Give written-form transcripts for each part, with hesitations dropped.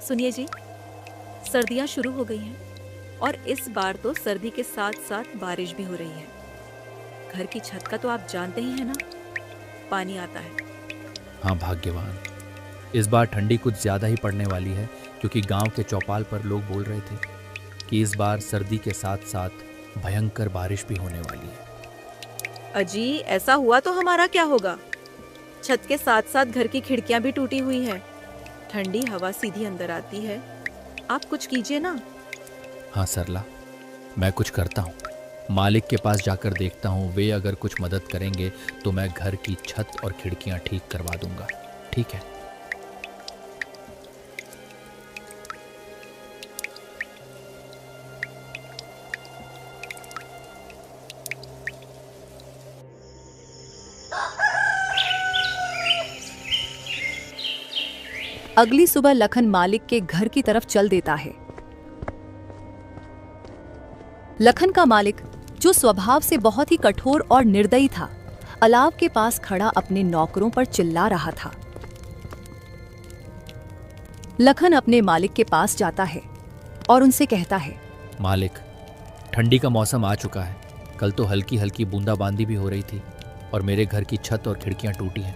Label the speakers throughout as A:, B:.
A: सुनिए जी, सर्दियाँ शुरू हो गई हैं और इस बार तो सर्दी के साथ साथ बारिश भी हो रही है। घर की छत का तो आप जानते ही हैं ना, पानी आता है।
B: हाँ भाग्यवान, इस बार ठंडी कुछ ज़्यादा ही पड़ने वाली है, क्योंकि गांव के चौपाल पर लोग बोल रहे थे कि इस बार सर्दी के साथ साथ भयंकर बारिश भी होने वाली है।
A: अजी, ऐसा हुआ तो हमारा क्या होगा? छत के साथ साथ घर की खिड़कियां भी टूटी हुई हैं। ठंडी हवा सीधी अंदर आती है। आप कुछ कीजिए ना।
B: हाँ सरला, मैं कुछ करता हूँ। मालिक के पास जाकर देखता हूँ, वे अगर कुछ मदद करेंगे तो मैं घर की छत और खिड़कियाँ ठीक करवा दूंगा। ठीक है?
C: अगली सुबह लखन मालिक के घर की तरफ चल देता है। लखन का मालिक, जो स्वभाव से बहुत ही कठोर और निर्दयी था, अलाव के पास खड़ा अपने नौकरों पर चिल्ला रहा था। लखन अपने मालिक के पास जाता है और उनसे कहता है,
B: मालिक, ठंडी का मौसम आ चुका है। कल तो हल्की हल्की बूंदाबांदी भी हो रही थी और मेरे घर की छत और खिड़कियां टूटी हैं,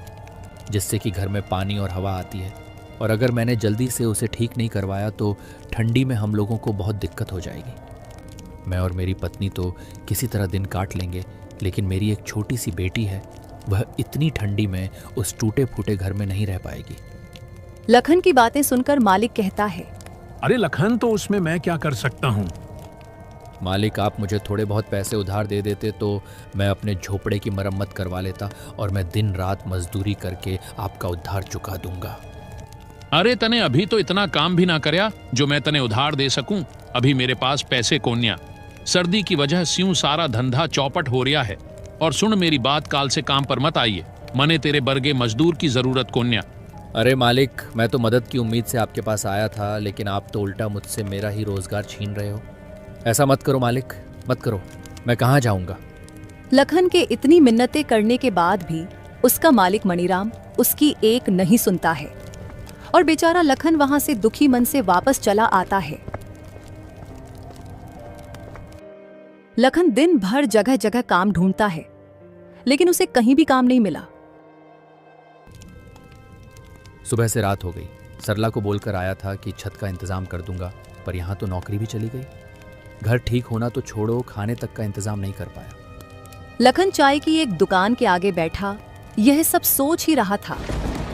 B: जिससे कि घर में पानी और हवा आती है। और अगर मैंने जल्दी से उसे ठीक नहीं करवाया तो ठंडी में हम लोगों को बहुत दिक्कत हो जाएगी। मैं और मेरी पत्नी तो किसी तरह दिन काट लेंगे, लेकिन मेरी एक छोटी सी बेटी है, वह इतनी ठंडी में उस टूटे फूटे घर में नहीं रह पाएगी।
C: लखन की बातें सुनकर मालिक कहता है,
D: अरे लखन, तो उसमें मैं क्या कर सकता हूँ?
B: मालिक, आप मुझे थोड़े बहुत पैसे उधार दे देते तो मैं अपने झोपड़े की मरम्मत करवा लेता और मैं दिन रात मजदूरी करके आपका उधार चुका दूंगा।
D: अरे तने अभी तो इतना काम भी ना करया जो मैं तने उधार दे सकूं। अभी मेरे पास पैसे कोन्या। सर्दी की वजह स्यूं सारा धंधा चौपट हो रहा है। और सुन मेरी बात, काल से काम पर मत आइए। मने तेरे बर्गे मजदूर की जरूरत कोन्या।
B: अरे मालिक, मैं तो मदद की उम्मीद से आपके पास आया था, लेकिन आप तो उल्टा मुझसे मेरा ही रोजगार छीन रहे हो। ऐसा मत करो मालिक, मत करो। मैं कहाँ जाऊंगा?
C: लखन के इतनी मिन्नतें करने के बाद भी उसका मालिक मणिराम उसकी एक नहीं सुनता है और बेचारा लखन वहां से दुखी मन से वापस चला आता है। लखन दिन भर जगह जगह काम ढूंढता है, लेकिन उसे कहीं भी काम नहीं मिला।
B: सुबह से रात हो गई। सरला को बोलकर आया था कि छत का इंतजाम कर दूंगा, पर यहाँ तो नौकरी भी चली गई। घर ठीक होना तो छोड़ो, खाने तक का इंतजाम नहीं कर पाया।
C: लखन चाय की एक दुकान के आगे बैठा यह सब सोच ही रहा था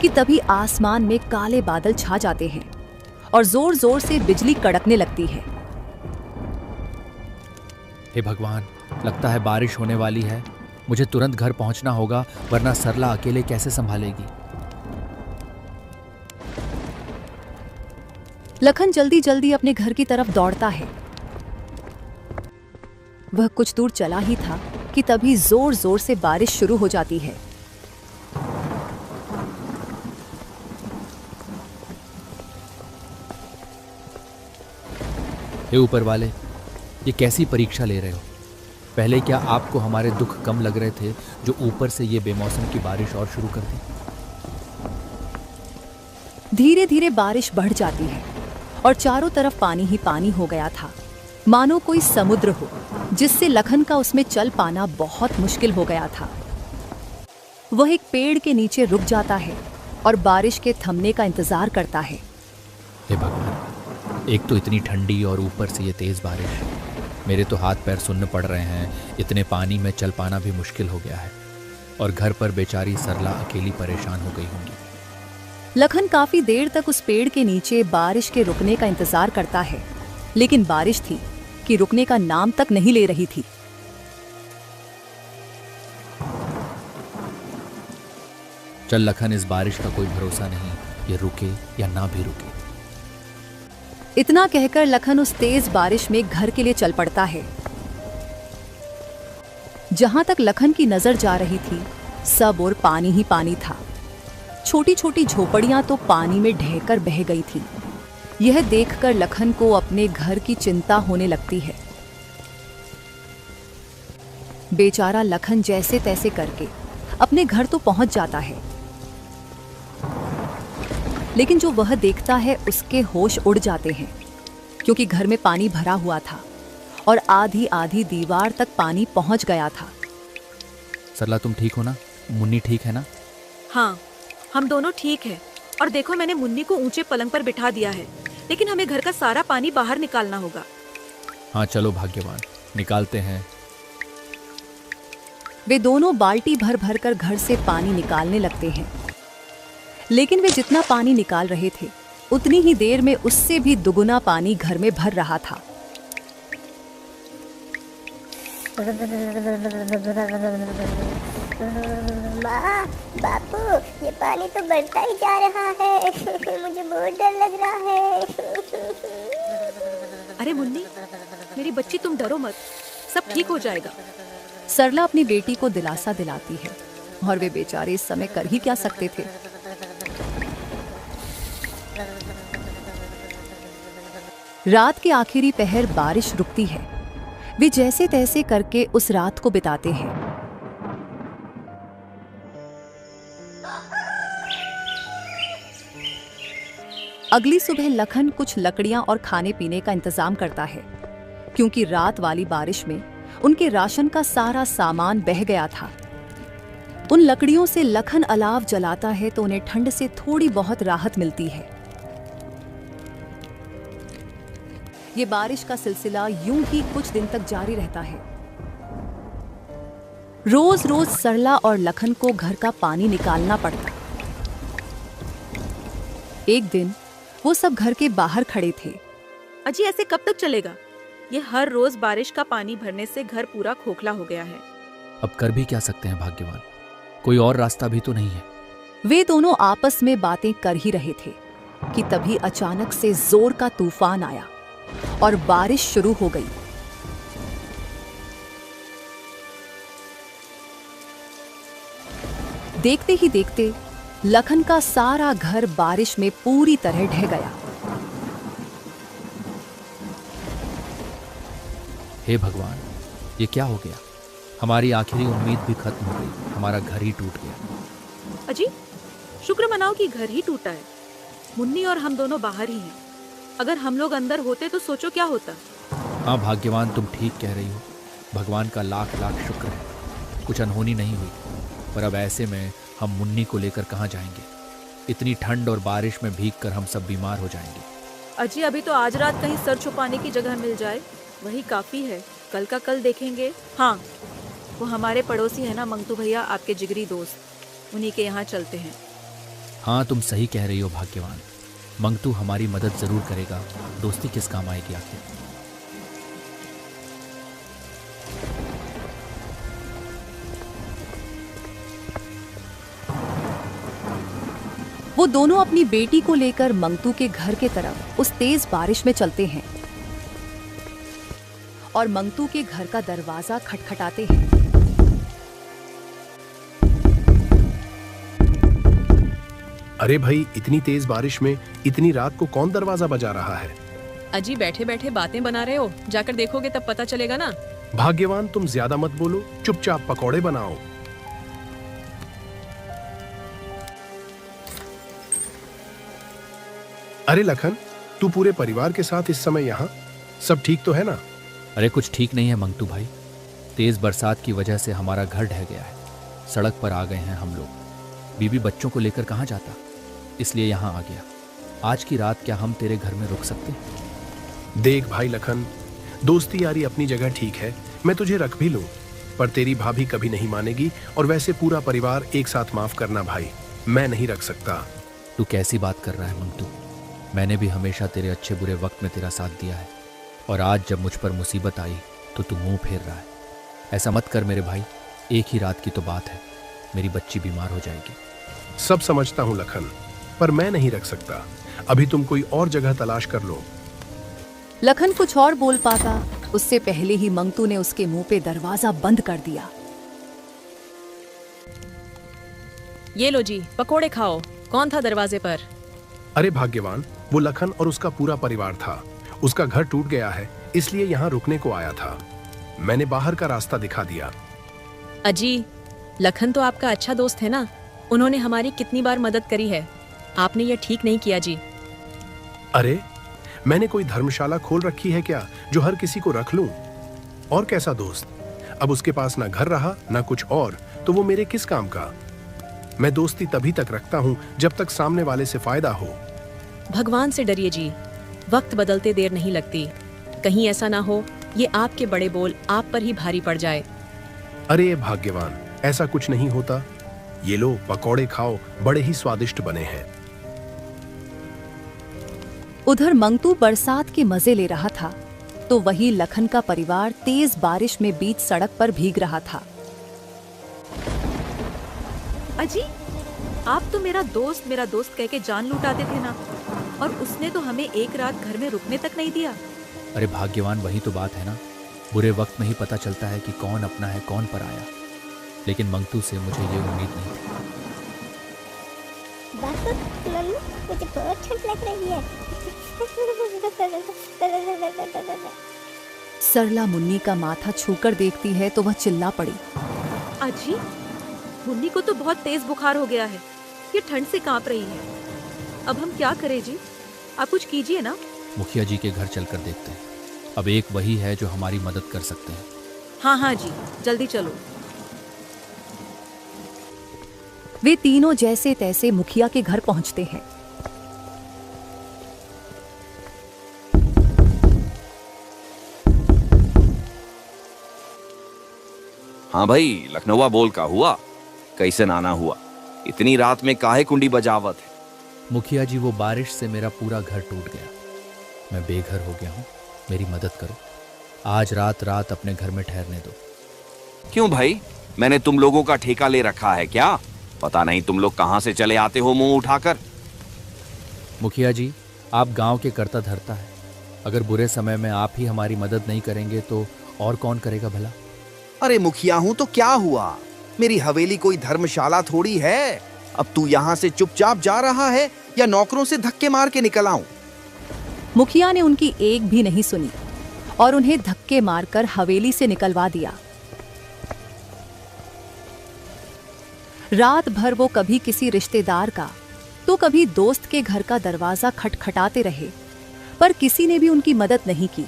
C: कि तभी आसमान में काले बादल छा जाते हैं और जोर जोर से बिजली कड़कने लगती है।
B: हे भगवान, लगता है बारिश होने वाली है। मुझे तुरंत घर पहुंचना होगा, वरना सरला अकेले कैसे संभालेगी।
C: लखन जल्दी जल्दी अपने घर की तरफ दौड़ता है। वह कुछ दूर चला ही था कि तभी जोर जोर से बारिश शुरू हो जाती है।
B: हे ऊपर वाले, ये कैसी परीक्षा ले रहे हो? पहले क्या आपको हमारे दुख कम लग रहे थे, जो ऊपर से ये बेमौसम की बारिश और शुरू कर दी?
C: धीरे धीरे बारिश बढ़ जाती है और चारों तरफ पानी ही पानी हो गया था, मानो कोई समुद्र हो, जिससे लखन का उसमें चल पाना बहुत मुश्किल हो गया था। वह एक पेड़ के नीचे रुक जाता है और बारिश के थमने का इंतजार करता है।
B: हे भगवान, एक तो इतनी ठंडी और ऊपर से ये तेज बारिश। मेरे तो हाथ पैर सुन्न पड़ रहे हैं। इतने पानी में चल पाना भी मुश्किल हो गया है और घर पर बेचारी सरला अकेली परेशान हो गई होंगी।
C: लखन काफी देर तक उस पेड़ के नीचे बारिश के रुकने का इंतजार करता है, लेकिन बारिश थी कि रुकने का नाम तक नहीं ले रही थी।
B: चल लखन, इस बारिश का कोई भरोसा नहीं, ये रुके या ना भी रुके।
C: इतना कहकर लखन उस तेज बारिश में घर के लिए चल पड़ता है। जहां तक लखन की नजर जा रही थी, सब और पानी ही पानी था। छोटी छोटी झोपड़ियां तो पानी में ढहकर बह गई थी। यह देखकर लखन को अपने घर की चिंता होने लगती है। बेचारा लखन जैसे तैसे करके अपने घर तो पहुंच जाता है, लेकिन जो वह देखता है उसके होश उड़ जाते हैं, क्योंकि घर में पानी भरा हुआ था और आधी आधी दीवार तक पानी पहुंच गया था।
B: सरला तुम ठीक हो ना? मुन्नी ठीक है ना?
A: हाँ, हम दोनों ठीक है। और देखो, मैंने मुन्नी को ऊंचे पलंग पर बिठा दिया है, लेकिन हमें घर का सारा पानी बाहर निकालना होगा।
B: हाँ चलो भाग्यवान, निकालते हैं।
C: वे दोनों बाल्टी भर भर कर घर से पानी निकालने लगते हैं, लेकिन वे जितना पानी निकाल रहे थे उतनी ही देर में उससे भी दुगुना पानी घर में भर रहा था।
E: माँ, बापू, ये पानी तो बढ़ता ही जा रहा है। मुझे बहुत डर लग रहा है।
A: अरे मुन्नी, मेरी बच्ची, तुम डरो मत, सब ठीक हो जाएगा।
C: सरला अपनी बेटी को दिलासा दिलाती है, और वे बेचारे इस समय कर ही क्या सकते थे। रात के आखिरी पहर बारिश रुकती है। वे जैसे तैसे करके उस रात को बिताते हैं। अगली सुबह लखन कुछ लकड़ियां और खाने पीने का इंतजाम करता है, क्योंकि रात वाली बारिश में उनके राशन का सारा सामान बह गया था। उन लकड़ियों से लखन अलाव जलाता है तो उन्हें ठंड से थोड़ी बहुत राहत मिलती है। ये बारिश का सिलसिला यूं ही कुछ दिन तक जारी रहता है। रोज रोज सरला और लखन को घर का पानी निकालना पड़ता। एक दिन वो सब घर के बाहर खड़े थे।
A: अजी, ऐसे कब तक चलेगा? ये हर रोज बारिश का पानी भरने से घर पूरा खोखला हो गया है।
B: अब कर भी क्या सकते हैं भाग्यवान, कोई और रास्ता भी तो नहीं है।
C: वे दोनों आपस में बातें कर ही रहे थे कि तभी अचानक से जोर का तूफान आया और बारिश शुरू हो गई। देखते ही देखते लखन का सारा घर बारिश में पूरी तरह ढह गया।
B: हे भगवान, ये क्या हो गया? हमारी आखिरी उम्मीद भी खत्म हो गई, हमारा घर ही टूट गया।
A: अजी, शुक्र मनाओ कि घर ही टूटा है। मुन्नी और हम दोनों बाहर ही हैं। अगर हम लोग अंदर होते तो सोचो क्या होता।
B: हाँ भाग्यवान, तुम ठीक कह रही हो। भगवान का लाख लाख शुक्र है, कुछ अनहोनी नहीं हुई। पर अब ऐसे में हम मुन्नी को लेकर कहाँ जाएंगे? इतनी ठंड और बारिश में भीग कर हम सब बीमार हो जाएंगे।
A: अजी, अभी तो आज रात कहीं सर छुपाने की जगह मिल जाए, वही काफी है। कल का कल देखेंगे। हाँ, वो हमारे पड़ोसी है ना मंगतू भैया, आपके जिगरी दोस्त, उन्हीं के यहाँ चलते हैं।
B: हाँ तुम सही कह रही हो भाग्यवान, मंगतू हमारी मदद जरूर करेगा। दोस्ती किस काम आएगी आखिर।
C: वो दोनों अपनी बेटी को लेकर मंगतू के घर के तरफ उस तेज बारिश में चलते हैं और मंगतू के घर का दरवाजा खटखटाते हैं।
F: अरे भाई, इतनी तेज बारिश में इतनी रात को कौन दरवाजा बजा रहा है?
G: अजी, बैठे बैठे बातें बना रहे हो, जाकर देखोगे तब पता चलेगा ना।
F: भाग्यवान, तुम ज्यादा मत बोलो, चुपचाप पकौड़े बनाओ। अरे लखन, तू पूरे परिवार के साथ इस समय यहाँ? सब ठीक तो है ना?
B: अरे कुछ ठीक नहीं है मंगतू भाई, तेज बरसात की वजह से हमारा घर ढह गया है। सड़क पर आ गए हैं हम लोग। बीबी बच्चों को लेकर कहाँ जाता, इसलिए यहाँ आ गया। आज की रात क्या हम तेरे घर में रुक सकते?
F: देख भाई लखन, दोस्ती यारी अपनी जगह ठीक है, मैं तुझे रख भी लूं, पर तेरी भाभी कभी नहीं मानेगी। और वैसे पूरा परिवार एक साथ माफ करना भाई, मैं नहीं रख सकता।
B: तू कैसी बात कर रहा है मंगतू? मैंने भी हमेशा तेरे अच्छे बुरे वक्त में तेरा साथ दिया है, और आज जब मुझ पर मुसीबत आई तो तू मुंह फेर रहा है। ऐसा मत कर मेरे भाई, एक ही रात की तो बात है, मेरी बच्ची बीमार हो जाएगी।
F: सब समझता हूँ लखन, पर मैं नहीं रख सकता। अभी तुम कोई और जगह तलाश कर लो।
C: लखन कुछ और बोल पाता, उससे पहले ही मंगतू ने उसके मुंह पे दरवाजा बंद कर दिया।
G: ये लो जी, पकोड़े खाओ। कौन था दरवाजे पर?
F: अरे भाग्यवान, वो लखन और उसका पूरा परिवार था। उसका घर टूट गया है, इसलिए यहाँ रुकने को आया था। मैंने बाहर का रास्ता दिखा दिया।
G: अजी, लखन तो आपका अच्छा दोस्त है ना, उन्होंने हमारी कितनी बार मदद करी है। आपने ये ठीक नहीं किया जी।
F: अरे मैंने कोई धर्मशाला खोल रखी है क्या जो हर किसी को रख लूं? और कैसा दोस्त? अब उसके पास ना घर रहा ना कुछ और, तो वो मेरे किस काम का? मैं दोस्ती तभी तक रखता हूं जब तक सामने वाले से फायदा हो।
G: भगवान से डरिए जी, वक्त बदलते देर नहीं लगती। कहीं ऐसा ना हो ये आपके बड़े बोल आप पर ही भारी पड़ जाए।
F: अरे भाग्यवान, ऐसा कुछ नहीं होता। ये लो पकौड़े खाओ, बड़े ही स्वादिष्ट बने हैं।
C: उधर मंगतू बरसात के मजे ले रहा था तो वही लखन का परिवार तेज बारिश में बीच सड़क पर भीग रहा था।
A: अजी, आप तो मेरा दोस्त कह के जान लुटाते थे ना, और उसने तो हमें एक रात घर में रुकने तक नहीं दिया।
B: अरे भाग्यवान, वही तो बात है ना। बुरे वक्त में ही पता चलता है कि कौन अपना है कौन पराया। लेकिन मंगतू से मुझे ये उम्मीद नहीं थी।
E: बापू, मम्मी, मुझे बहुत ठंड लग रही है।
C: सरला मुन्नी का माथा छूकर देखती है तो वह चिल्ला पड़ी।
A: अजी, मुन्नी को तो बहुत तेज बुखार हो गया है, ये ठंड से कांप रही है। अब हम क्या करें जी? आप कुछ कीजिए ना।
B: मुखिया जी के घर चलकर देखते हैं। अब एक वही है जो हमारी मदद कर सकते हैं।
A: हाँ हाँ जी, जल्दी चलो।
C: वे तीनों जैसे तैसे मुखिया के घर पहुंचते हैं।
H: हाँ भाई, लखनऊआ बोल का हुआ? कैसे नाना हुआ? इतनी रात में काहे कुंडी बजावत है?
B: मुखिया जी, वो बारिश से मेरा पूरा घर टूट गया। मैं बेघर हो गया हूँ, मेरी मदद करो। आज रात अपने घर में ठहरने दो।
H: क्यों भाई, मैंने तुम लोगों का ठेका ले रखा है क्या? पता नहीं तुम लोग कहां से चले आते हो मुंह उठाकर।
B: मुखिया जी, आप गांव के करता धरता है। अगर बुरे समय में आप ही हमारी मदद नहीं करेंगे तो और कौन करेगा भला?
I: अरे मुखिया हूं तो क्या हुआ? मेरी हवेली कोई धर्मशाला थोड़ी है। अब तू यहाँ से चुपचाप जा रहा है या नौकरों से धक्के मार के निकल आऊं?
C: मुखिया ने उनकी एक भी नहीं सुनी और उन्हें धक्के मारकर हवेली से निकलवा दिया। रात भर वो कभी किसी रिश्तेदार का तो कभी दोस्त के घर का दरवाजा खटखटाते रहे, पर किसी ने भी उनकी मदद नहीं की।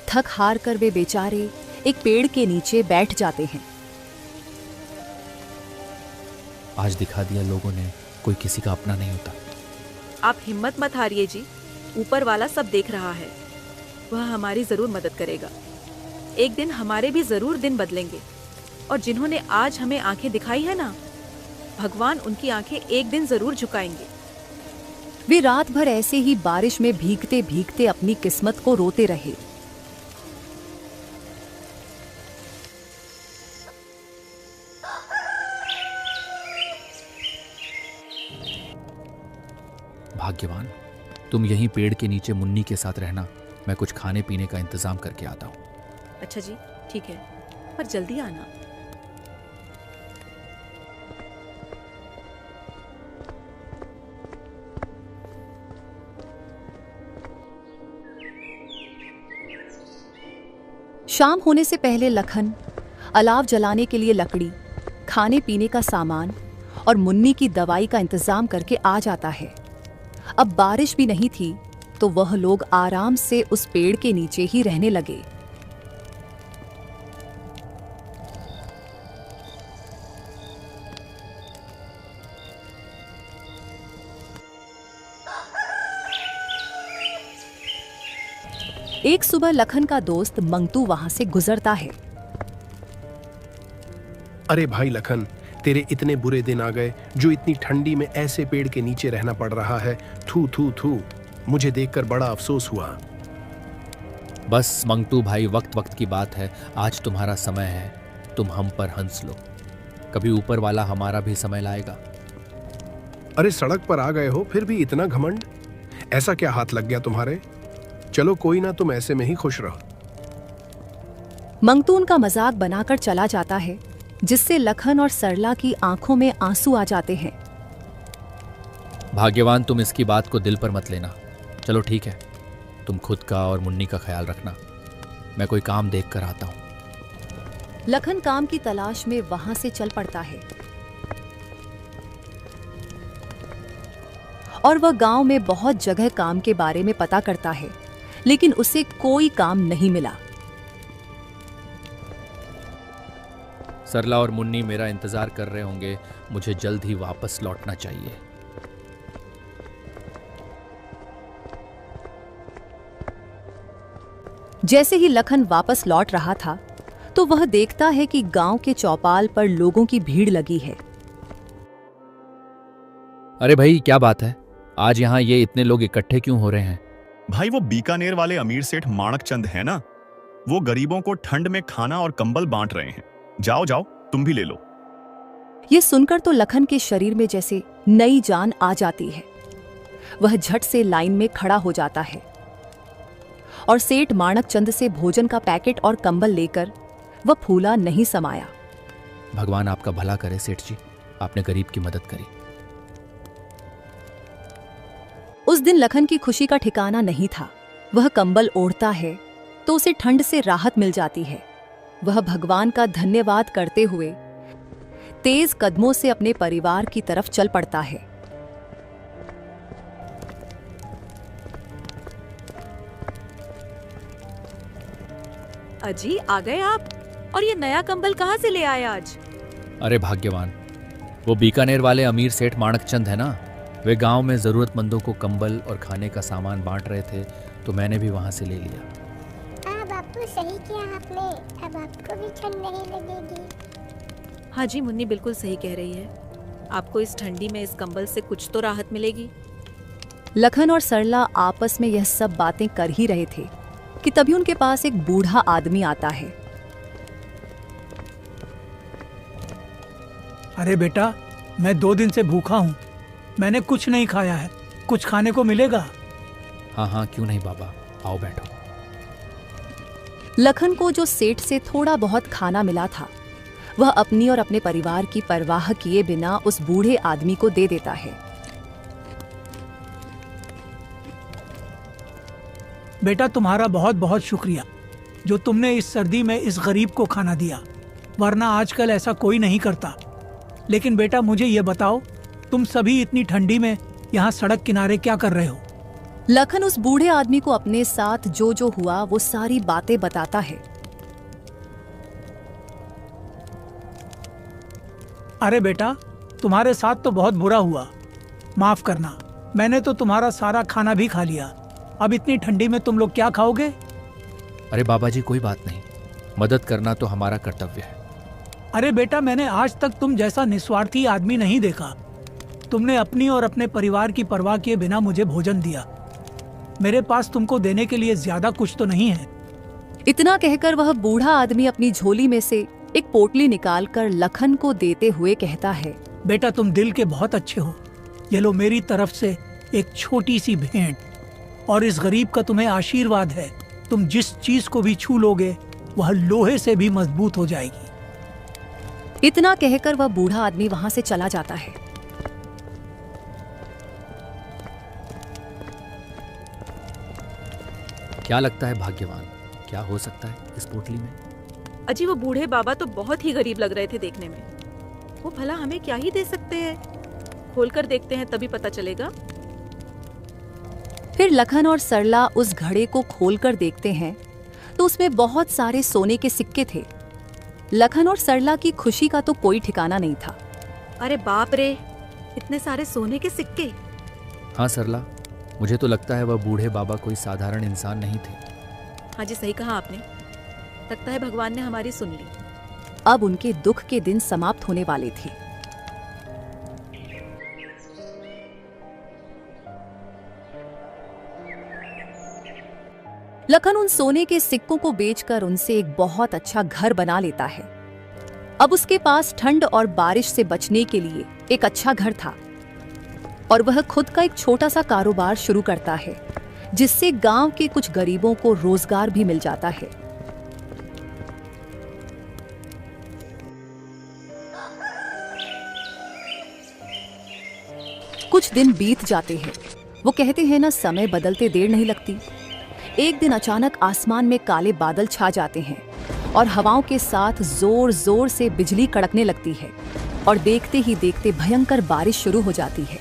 C: थक हार कर वे बेचारे एक पेड़ के नीचे बैठ जाते हैं।
B: आज दिखा दिया लोगों ने, कोई किसी का अपना नहीं होता।
A: आप हिम्मत मत हारिए जी, ऊपर वाला सब देख रहा है। वह हमारी जरूर मदद करेगा। एक दिन हमारे भी जरूर दिन बदलेंगे, और जिन्होंने आज हमें आंखें दिखाई है ना, भगवान उनकी आंखें एक दिन जरूर झुकाएंगे।
C: वे रात भर ऐसे ही बारिश में भीगते भीगते अपनी किस्मत को रोते रहे।
B: भाग्यवान, तुम यहीं पेड़ के नीचे मुन्नी के साथ रहना। मैं कुछ खाने पीने का इंतजाम करके आता हूँ।
A: अच्छा जी, ठीक है, पर जल्दी आना।
C: शाम होने से पहले लखन अलाव जलाने के लिए लकड़ी, खाने पीने का सामान और मुन्नी की दवाई का इंतजाम करके आ जाता है। अब बारिश भी नहीं थी तो वह लोग आराम से उस पेड़ के नीचे ही रहने लगे। एक सुबह लखन का दोस्त मंगतू वहां से गुजरता है।
F: अरे भाई लखन, तेरे इतने बुरे दिन आ गए जो इतनी ठंडी में ऐसे पेड़ के नीचे रहना पड़ रहा है। थू थू थू, मुझे देखकर बड़ा अफसोस हुआ।
B: बस मंगतू भाई, वक्त वक्त की बात है। आज तुम्हारा समय है, तुम हम पर हंस लो। कभी ऊपर वाला हमारा भी समय लाएगा।
F: अरे सड़क पर आ गए हो फिर भी इतना घमंड? ऐसा क्या हाथ लग गया तुम्हारे? चलो कोई ना, तुम ऐसे में ही खुश रहो।
C: मंगतू उनका मजाक बनाकर चला जाता है, जिससे लखन और सरला की आंखों में आंसू आ जाते हैं।
B: भाग्यवान, तुम इसकी बात को दिल पर मत लेना। चलो ठीक है, तुम खुद का और मुन्नी का ख्याल रखना। मैं कोई काम देख कर आता हूँ।
C: लखन काम की तलाश में वहां से चल पड़ता है। और वह गांव में बहुत जगह काम के बारे में पता करता है, लेकिन उसे कोई काम नहीं मिला।
B: सरला और मुन्नी मेरा इंतजार कर रहे होंगे, मुझे जल्द ही वापस लौटना चाहिए।
C: जैसे ही लखन वापस लौट रहा था तो वह देखता है कि गांव के चौपाल पर लोगों की भीड़ लगी है।
B: अरे भाई, क्या बात है? आज यहाँ ये इतने लोग इकट्ठे क्यों हो रहे हैं?
J: भाई वो बीकानेर वाले अमीर सेठ माणक चंद है ना, वो गरीबों को ठंड में खाना और कंबल बांट रहे हैं। जाओ जाओ, तुम भी ले लो।
C: ये सुनकर तो लखन के शरीर में जैसे नई जान आ जाती है। वह झट से लाइन में खड़ा हो जाता है और सेठ माणक चंद से भोजन का पैकेट और कंबल लेकर वह फूला नहीं समाया।
B: भगवान आपका भला करे सेठ जी, आपने गरीब की मदद करी।
C: उस दिन लखन की खुशी का ठिकाना नहीं था। वह कंबल ओढ़ता है तो उसे ठंड से राहत मिल जाती है। वह भगवान का धन्यवाद करते हुए तेज कदमों से अपने परिवार की तरफ चल पड़ता है।
A: अजी, आ गए आप? और ये नया कंबल कहाँ से ले आए आज?
B: अरे भाग्यवान, वो बीकानेर वाले अमीर सेठ माणक चंद है ना, वे गांव में जरूरतमंदों को कंबल और खाने का सामान बांट रहे थे, तो मैंने भी वहां से ले लिया।
E: बापू सही किया आपने, अब आपको भी ठंड नहीं लगेगी।
A: हाँ जी, मुन्नी बिल्कुल सही कह रही है। आपको इस ठंडी में इस कंबल से कुछ तो राहत मिलेगी।
C: लखन और सरला आपस में यह सब बातें कर ही रहे थे कि तभी उनके पास एक बूढ़ा आदमी आता है।
K: अरे बेटा, मैं 2 दिन से भूखा हूँ, मैंने कुछ नहीं खाया है, कुछ खाने को मिलेगा?
B: हाँ हाँ, क्यों नहीं बाबा, आओ बैठो।
C: लखन को जो सेठ से थोड़ा बहुत खाना मिला था, वह अपनी और अपने परिवार की परवाह किए बिना उस बूढ़े आदमी को दे देता है।
K: बेटा, तुम्हारा बहुत बहुत शुक्रिया जो तुमने इस सर्दी में इस गरीब को खाना दिया, वरना आजकल ऐसा कोई नहीं करता। लेकिन बेटा, मुझे ये बताओ, तुम सभी इतनी ठंडी में यहाँ सड़क किनारे क्या कर रहे हो?
C: लखन उस बूढ़े आदमी को अपने साथ जो जो हुआ वो सारी बातें बताता है।
K: अरे बेटा, तुम्हारे साथ तो बहुत बुरा हुआ, माफ करना। मैंने तो तुम्हारा सारा खाना भी खा लिया, अब इतनी ठंडी में तुम लोग क्या खाओगे?
B: अरे बाबा जी, कोई बात नहीं, मदद करना तो हमारा कर्तव्य है।
K: अरे बेटा, मैंने आज तक तुम जैसा निस्वार्थी आदमी नहीं देखा। तुमने अपनी और अपने परिवार की परवाह किए बिना मुझे भोजन दिया। मेरे पास तुमको देने के लिए ज्यादा कुछ तो नहीं है।
C: इतना कहकर वह बूढ़ा आदमी अपनी झोली में से एक पोटली निकालकर लखन को देते हुए कहता है,
K: बेटा, तुम दिल के बहुत अच्छे हो। ये लो मेरी तरफ से एक छोटी सी भेंट, और इस गरीब का तुम्हें आशीर्वाद है। तुम जिस चीज को भी छू लोगे वह लोहे से भी मजबूत हो जाएगी।
C: इतना कहकर वह बूढ़ा आदमी वहां से चला जाता है।
B: क्या लगता है भाग्यवान, क्या हो सकता है इस पोटली में?
A: अजी, वो बूढ़े बाबा तो बहुत ही गरीब लग रहे थे देखने में। वो भला हमें क्या ही दे सकते हैं? खोलकर देखते हैं, तभी पता चलेगा।
C: फिर लखन और सरला उस घड़े को खोलकर देखते हैं तो उसमें बहुत सारे सोने के सिक्के थे। लखन और सरला की खुशी का तो कोई ठिकाना नहीं था।
A: अरे बाप रे, इतने सारे सोने के सिक्के!
B: हाँ सरला, मुझे तो लगता है वह बूढ़े बाबा कोई साधारण इंसान नहीं थे।
A: हाँ जी, सही कहा आपने। लगता है भगवान ने हमारी सुन ली।
C: अब उनके दुख के दिन समाप्त होने वाले थे। लखन उन सोने के सिक्कों को बेचकर उनसे एक बहुत अच्छा घर बना लेता है। अब उसके पास ठंड और बारिश से बचने के लिए एक अच्छा घर था और वह खुद का एक छोटा सा कारोबार शुरू करता है, जिससे गांव के कुछ गरीबों को रोजगार भी मिल जाता है। कुछ दिन बीत जाते हैं। वो कहते हैं ना, समय बदलते देर नहीं लगती। एक दिन अचानक आसमान में काले बादल छा जाते हैं और हवाओं के साथ जोर जोर से बिजली कड़कने लगती है और देखते ही देखते भयंकर बारिश शुरू हो जाती है।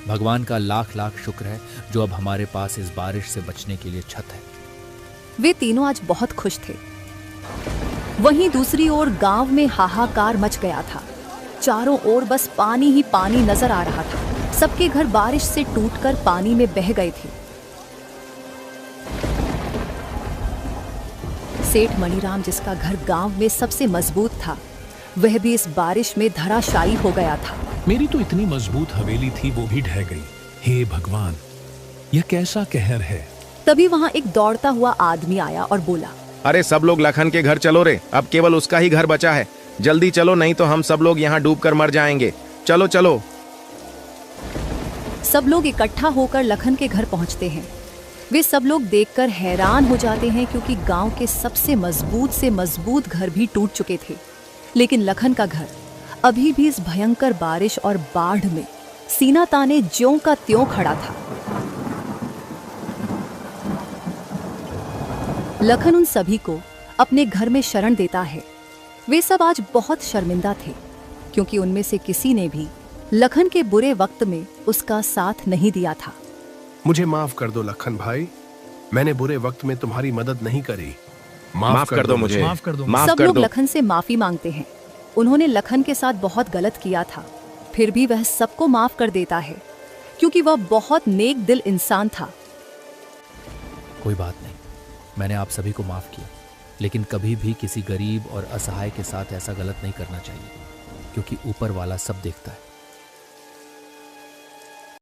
B: भगवान का लाख लाख शुक्र है जो अब हमारे पास इस बारिश से बचने के लिए छत है।
C: वे तीनों आज बहुत खुश थे। वहीं दूसरी ओर गांव में हाहाकार मच गया था। चारों ओर बस पानी ही पानी नजर आ रहा था। सबके घर बारिश से टूटकर पानी में बह गए थे। सेठ मणिराम, जिसका घर गांव में सबसे मजबूत था, वह भी इस बारिश में धराशायी हो गया था।
L: मेरी तो इतनी मजबूत हवेली थी, वो भी ढह गई। हे भगवान, यह कैसा कहर है।
C: तभी वहां एक दौड़ता हुआ आदमी आया और बोला,
I: अरे सब लोग लखन के घर चलो रे, अब केवल उसका ही घर बचा है। जल्दी चलो, नहीं तो हम सब लोग यहाँ डूबकर मर जाएंगे। चलो चलो।
C: सब लोग इकट्ठा होकर लखन के घर पहुंचते हैं। वे सब लोग देखकर हैरान हो जाते हैं क्योंकि गांव के सबसे मजबूत से मजबूत घर भी टूट चुके थे, लेकिन लखन का घर अभी भी इस भयंकर बारिश और बाढ़ में सीना ताने ज्यों का त्यों खड़ा था। लखन उन सभी को अपने घर में शरण देता है। वे सब आज बहुत शर्मिंदा थे क्योंकि उनमें से किसी ने भी लखन के बुरे वक्त में उसका साथ नहीं दिया था।
F: मुझे माफ कर दो लखन भाई, मैंने बुरे वक्त में तुम्हारी मदद नहीं करी।
I: माफ कर दो मुझे,
L: माफ कर दो।
C: सब लोग लखन से माफी मांगते हैं। उन्होंने लखन के साथ बहुत गलत किया था, फिर भी वह सबको माफ कर देता है क्योंकि वह बहुत नेक दिल इंसान था।
B: कोई बात नहीं, मैंने आप सभी को माफ किया, लेकिन कभी भी किसी गरीब और असहाय के साथ ऐसा गलत नहीं करना चाहिए क्योंकि ऊपर वाला सब देखता है।